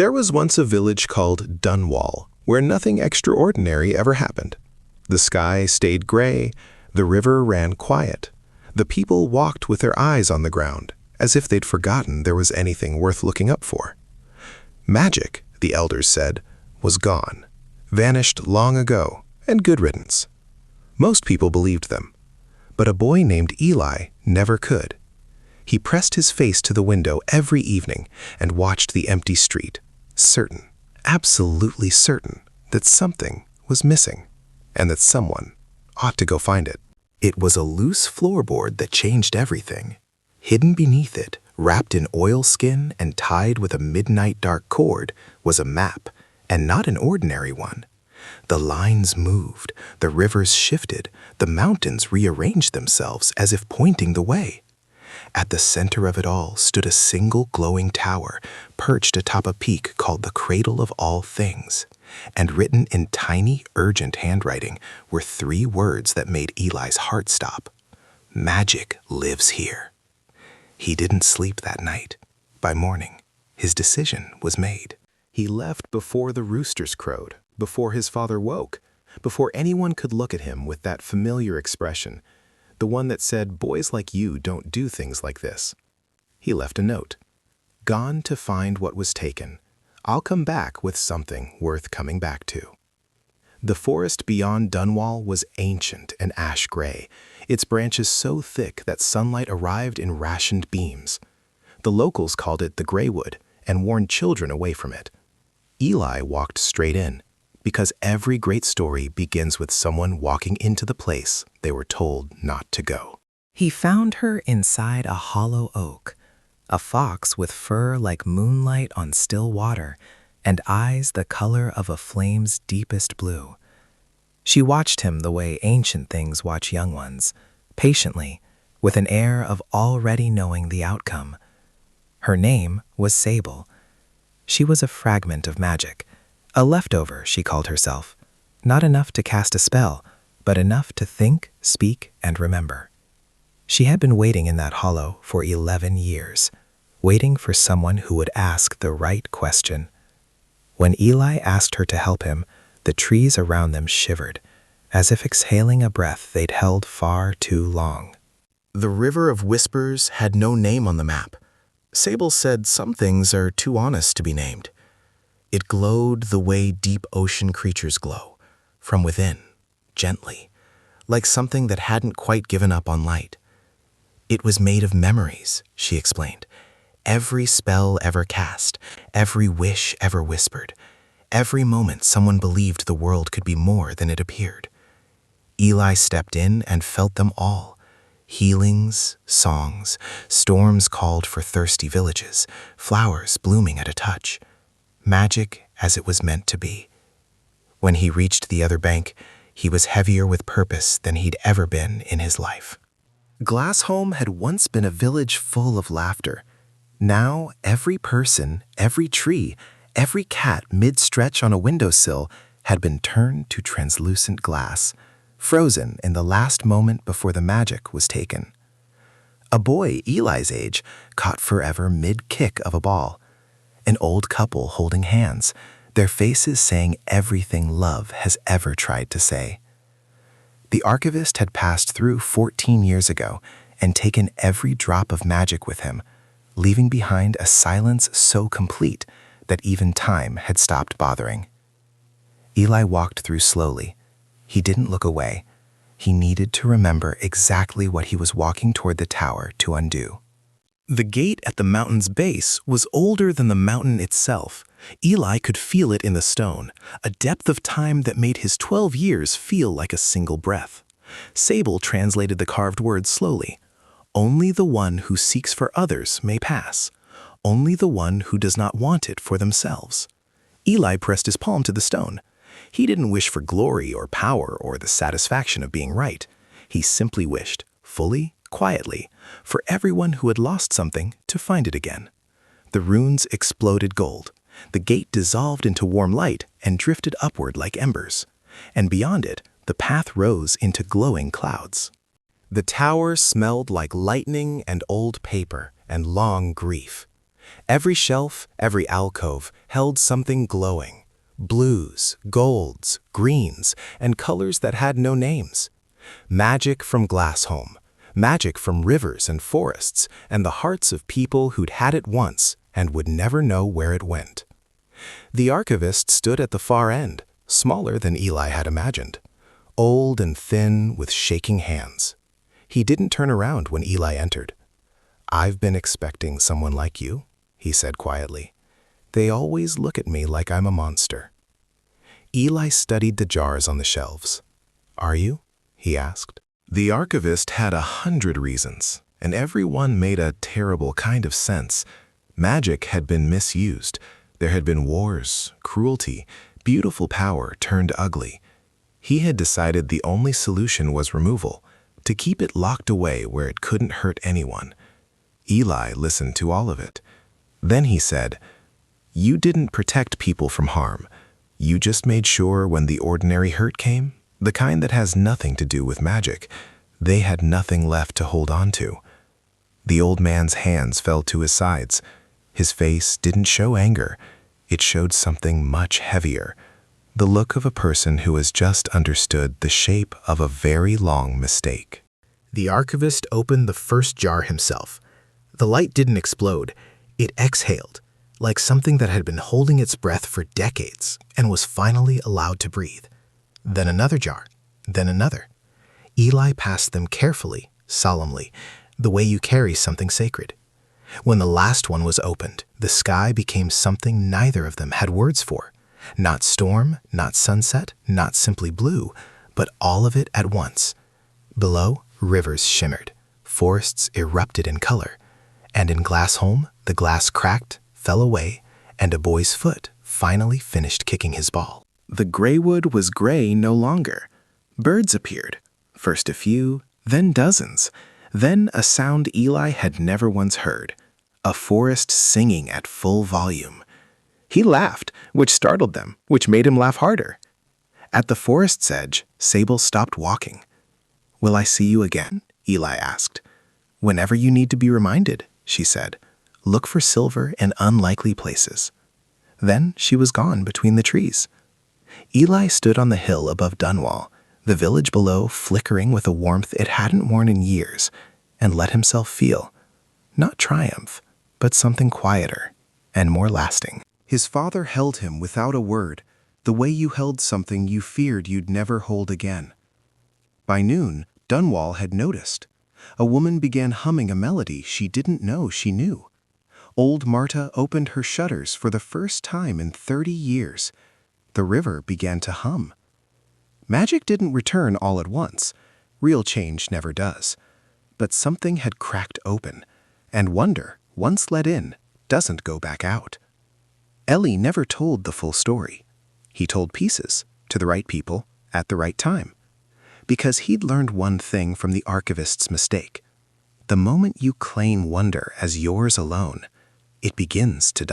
There was once a village called Dunwall, where nothing extraordinary ever happened. The sky stayed gray, the river ran quiet. The people walked with their eyes on the ground, as if they'd forgotten there was anything worth looking up for. Magic, the elders said, was gone, vanished long ago, and good riddance. Most people believed them, but a boy named Eli never could. He pressed his face to the window every evening and watched the empty street, certain, absolutely certain, that something was missing, and that someone ought to go find it. It was a loose floorboard that changed everything. Hidden beneath it, wrapped in oilskin and tied with a midnight dark cord, was a map, and not an ordinary one. The lines moved, the rivers shifted, the mountains rearranged themselves as if pointing the way. At the center of it all stood a single glowing tower, perched atop a peak called the Cradle of All Things, and written in tiny, urgent handwriting were 3 words that made Eli's heart stop. Magic lives here. He didn't sleep that night. By morning, his decision was made. He left before the roosters crowed, before his father woke, before anyone could look at him with that familiar expression, the one that said, "Boys like you don't do things like this." He left a note. "Gone to find what was taken. I'll come back with something worth coming back to." The forest beyond Dunwall was ancient and ash-gray, its branches so thick that sunlight arrived in rationed beams. The locals called it the Greywood and warned children away from it. Eli walked straight in, because every great story begins with someone walking into the place they were told not to go. He found her inside a hollow oak, a fox with fur like moonlight on still water and eyes the color of a flame's deepest blue. She watched him the way ancient things watch young ones, patiently, with an air of already knowing the outcome. Her name was Sable. She was a fragment of magic, a leftover, she called herself, not enough to cast a spell, but enough to think, speak, and remember. She had been waiting in that hollow for 11 years, waiting for someone who would ask the right question. When Eli asked her to help him, the trees around them shivered, as if exhaling a breath they'd held far too long. The River of Whispers had no name on the map. Sable said some things are too honest to be named. It glowed the way deep ocean creatures glow, from within, gently, like something that hadn't quite given up on light. It was made of memories, she explained. Every spell ever cast, every wish ever whispered, every moment someone believed the world could be more than it appeared. Eli stepped in and felt them all. Healings, songs, storms called for thirsty villages, flowers blooming at a touch. Magic as it was meant to be. When he reached the other bank, he was heavier with purpose than he'd ever been in his life. Glassholm had once been a village full of laughter. Now, every person, every tree, every cat mid-stretch on a windowsill had been turned to translucent glass, frozen in the last moment before the magic was taken. A boy Eli's age caught forever mid-kick of a ball. An old couple holding hands, their faces saying everything love has ever tried to say. The archivist had passed through 14 years ago and taken every drop of magic with him, leaving behind a silence so complete that even time had stopped bothering. Eli walked through slowly. He didn't look away. He needed to remember exactly what he was walking toward the tower to undo. The gate at the mountain's base was older than the mountain itself. Eli could feel it in the stone, a depth of time that made his 12 years feel like a single breath. Sable translated the carved words slowly. Only the one who seeks for others may pass. Only the one who does not want it for themselves. Eli pressed his palm to the stone. He didn't wish for glory or power or the satisfaction of being right. He simply wished, fully, quietly, for everyone who had lost something to find it again. The runes exploded gold. The gate dissolved into warm light and drifted upward like embers. And beyond it, the path rose into glowing clouds. The tower smelled like lightning and old paper and long grief. Every shelf, every alcove held something glowing. Blues, golds, greens, and colors that had no names. Magic from Glassholm, magic from rivers and forests, and the hearts of people who'd had it once and would never know where it went. The archivist stood at the far end, smaller than Eli had imagined, old and thin with shaking hands. He didn't turn around when Eli entered. "I've been expecting someone like you," he said quietly. "They always look at me like I'm a monster." Eli studied the jars on the shelves. "Are you?" he asked. The archivist had 100 reasons, and every one made a terrible kind of sense. Magic had been misused. There had been wars, cruelty, beautiful power turned ugly. He had decided the only solution was removal, to keep it locked away where it couldn't hurt anyone. Eli listened to all of it. Then he said, "You didn't protect people from harm. You just made sure when the ordinary hurt came, the kind that has nothing to do with magic, they had nothing left to hold on to." The old man's hands fell to his sides. His face didn't show anger. It showed something much heavier, the look of a person who has just understood the shape of a very long mistake. The archivist opened the first jar himself. The light didn't explode. It exhaled, like something that had been holding its breath for decades and was finally allowed to breathe. Then another jar, then another. Eli passed them carefully, solemnly, the way you carry something sacred. When the last one was opened, the sky became something neither of them had words for. Not storm, not sunset, not simply blue, but all of it at once. Below, rivers shimmered, forests erupted in color, and in Glassholm, the glass cracked, fell away, and a boy's foot finally finished kicking his ball. The gray wood was gray no longer. Birds appeared, first a few, then dozens, then a sound Eli had never once heard, a forest singing at full volume. He laughed, which startled them, which made him laugh harder. At the forest's edge, Sable stopped walking. "Will I see you again?" Eli asked. "Whenever you need to be reminded," she said. "Look for silver in unlikely places." Then she was gone between the trees. Eli stood on the hill above Dunwall, the village below flickering with a warmth it hadn't worn in years, and let himself feel, not triumph, but something quieter and more lasting. His father held him without a word, the way you held something you feared you'd never hold again. By noon, Dunwall had noticed. A woman began humming a melody she didn't know she knew. Old Marta opened her shutters for the first time in 30 years. The river began to hum. Magic didn't return all at once. Real change never does. But something had cracked open, and wonder, once let in, doesn't go back out. Ellie never told the full story. He told pieces, to the right people, at the right time. Because he'd learned one thing from the archivist's mistake. The moment you claim wonder as yours alone, it begins to die.